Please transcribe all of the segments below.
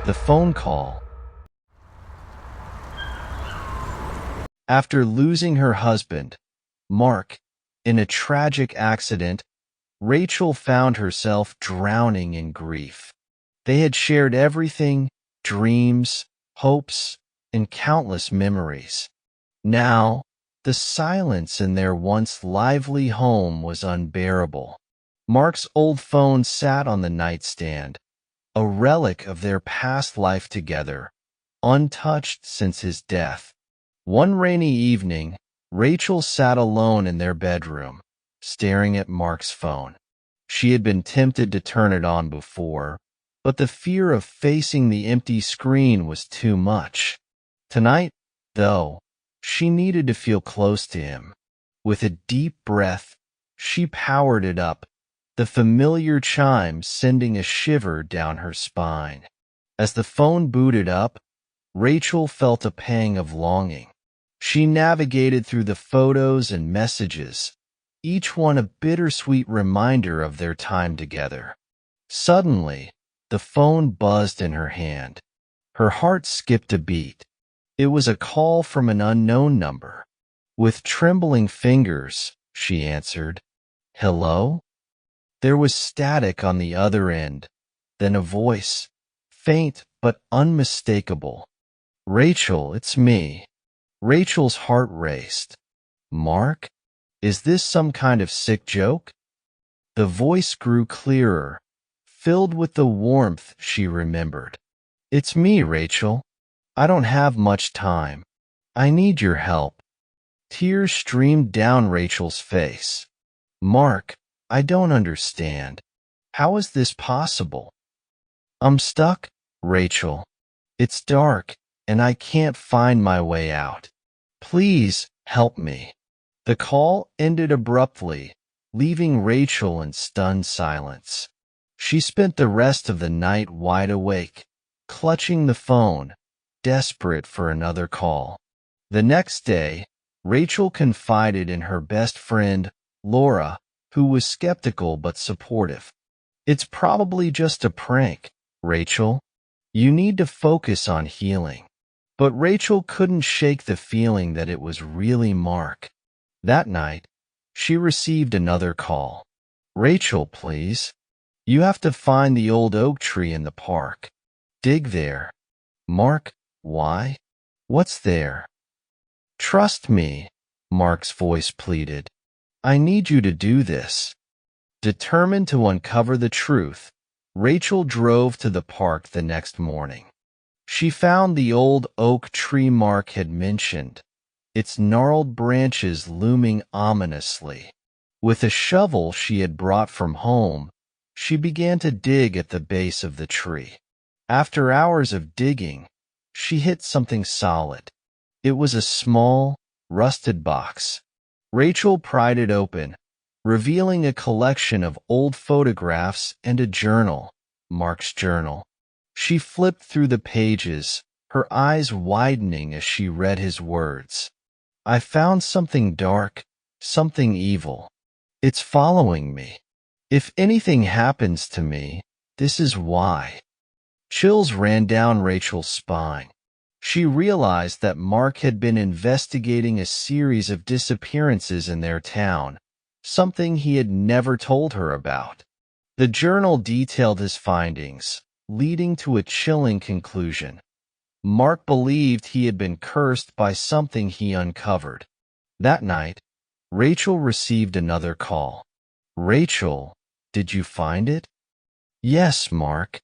The phone call. After losing her husband, Mark, in a tragic accident, Rachel found herself drowning in grief. They had shared everything, dreams, hopes, and countless memories. Now, the silence in their once lively home was unbearable. Mark's old phone sat on the nightstand, a relic of their past life together, untouched since his death. One rainy evening, Rachel sat alone in their bedroom, staring at Mark's phone. She had been tempted to turn it on before, but the fear of facing the empty screen was too much. Tonight, though, she needed to feel close to him. With a deep breath, she powered it up, the familiar chime sending a shiver down her spine. As the phone booted up, Rachel felt a pang of longing. She navigated through the photos and messages, each one a bittersweet reminder of their time together. Suddenly, the phone buzzed in her hand. Her heart skipped a beat. It was a call from an unknown number. With trembling fingers, she answered, "Hello?" There was static on the other end, then a voice, faint but unmistakable. "Rachel, it's me." Rachel's heart raced. "Mark? Is this some kind of sick joke?" The voice grew clearer, filled with the warmth she remembered. "It's me, Rachel. I don't have much time. I need your help." Tears streamed down Rachel's face. "Mark, I don't understand. How is this possible?" "I'm stuck, Rachel. It's dark, and I can't find my way out. Please help me." The call ended abruptly, leaving Rachel in stunned silence. She spent the rest of the night wide awake, clutching the phone, desperate for another call. The next day, Rachel confided in her best friend, Laura, who was skeptical but supportive. "It's probably just a prank, Rachel. You need to focus on healing." But Rachel couldn't shake the feeling that it was really Mark. That night, she received another call. "Rachel, please. You have to find the old oak tree in the park. Dig there." "Mark, why? What's there?" "Trust me," Mark's voice pleaded. "I need you to do this." Determined to uncover the truth, Rachel drove to the park the next morning. She found the old oak tree Mark had mentioned, its gnarled branches looming ominously. With a shovel she had brought from home, she began to dig at the base of the tree. After hours of digging, she hit something solid. It was a small, rusted box. Rachel pried it open, revealing a collection of old photographs and a journal, Mark's journal. She flipped through the pages, her eyes widening as she read his words. "I found something dark, something evil. It's following me. If anything happens to me, this is why." Chills ran down Rachel's spine. She realized that Mark had been investigating a series of disappearances in their town, something he had never told her about. The journal detailed his findings, leading to a chilling conclusion. Mark believed he had been cursed by something he uncovered. That night, Rachel received another call. "Rachel, did you find it?" "Yes, Mark.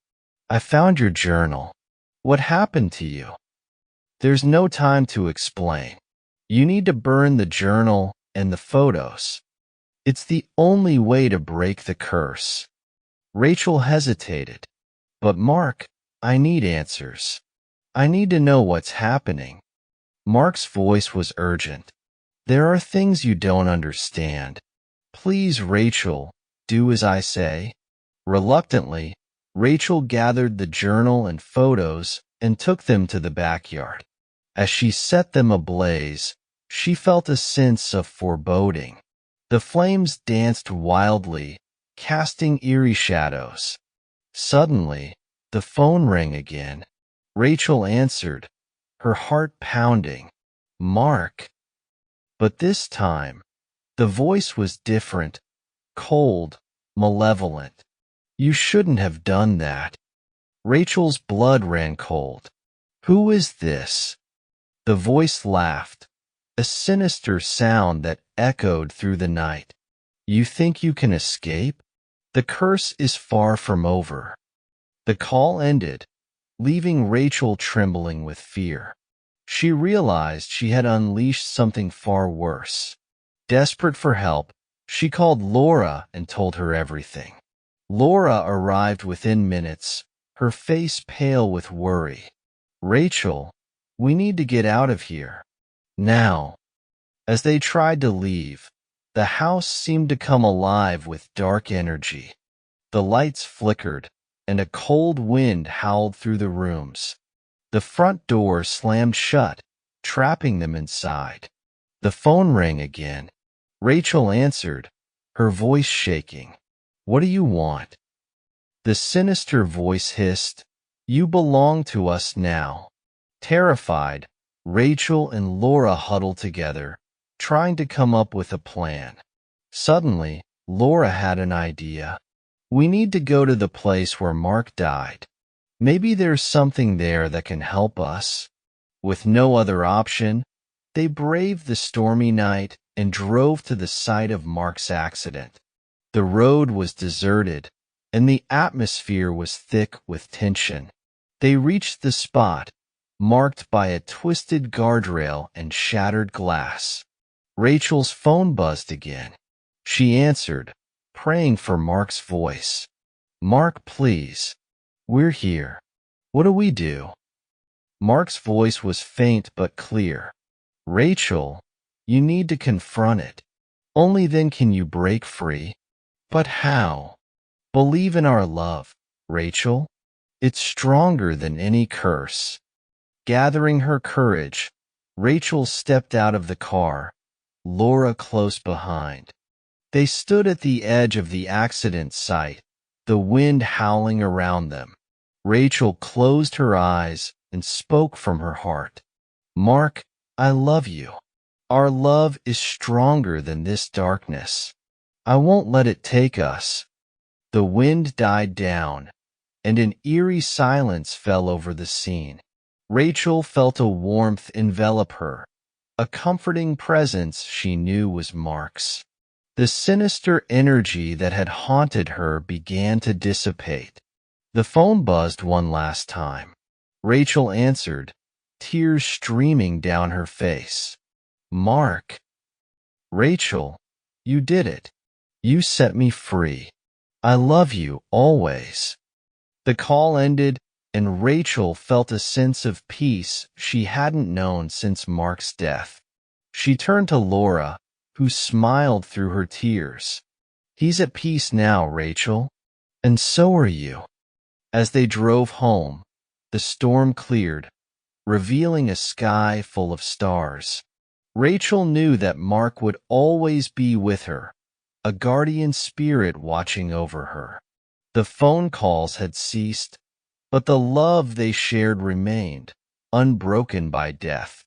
I found your journal. What happened to you?" "There's no time to explain. You need to burn the journal and the photos. It's the only way to break the curse." Rachel hesitated. "But Mark, I need answers. I need to know what's happening." Mark's voice was urgent. "There are things you don't understand. Please, Rachel, do as I say." Reluctantly, Rachel gathered the journal and photos and took them to the backyard. As she set them ablaze, she felt a sense of foreboding. The flames danced wildly, casting eerie shadows. Suddenly, the phone rang again. Rachel answered, her heart pounding. Mark. But this time, the voice was different, cold, malevolent. You shouldn't have done that. Rachel's blood ran cold. Who is this? The voice laughed, a sinister sound that echoed through the night. You think you can escape? The curse is far from over. The call ended, leaving Rachel trembling with fear. She realized she had unleashed something far worse. Desperate for help, she called Laura and told her everything. Laura arrived within minutes, her face pale with worry. Rachel, we need to get out of here. Now. As they tried to leave, the house seemed to come alive with dark energy. The lights flickered, and a cold wind howled through the rooms. The front door slammed shut, trapping them inside. The phone rang again. Rachel answered, her voice shaking. What do you want? The sinister voice hissed, You belong to us now. Terrified, Rachel and Laura huddled together, trying to come up with a plan. Suddenly, Laura had an idea. We need to go to the place where Mark died. Maybe there's something there that can help us. With no other option, they braved the stormy night and drove to the site of Mark's accident. The road was deserted, and the atmosphere was thick with tension. They reached the spot, marked by a twisted guardrail and shattered glass. Rachel's phone buzzed again. She answered, praying for Mark's voice. Mark, please. We're here. What do we do? Mark's voice was faint but clear. Rachel, you need to confront it. Only then can you break free. But how? Believe in our love, Rachel. It's stronger than any curse. Gathering her courage, Rachel stepped out of the car, Laura close behind. They stood at the edge of the accident site, the wind howling around them. Rachel closed her eyes and spoke from her heart. Mark, I love you. Our love is stronger than this darkness. I won't let it take us. The wind died down, and an eerie silence fell over the scene. Rachel felt a warmth envelop her, a comforting presence she knew was Mark's. The sinister energy that had haunted her began to dissipate. The phone buzzed one last time. Rachel answered, tears streaming down her face. Mark. Rachel, you did it. You set me free. I love you always. The call ended, and Rachel felt a sense of peace she hadn't known since Mark's death. She turned to Laura, who smiled through her tears. He's at peace now, Rachel. And so are you. As they drove home, the storm cleared, revealing a sky full of stars. Rachel knew that Mark would always be with her, a guardian spirit watching over her. The phone calls had ceased, but the love they shared remained, unbroken by death.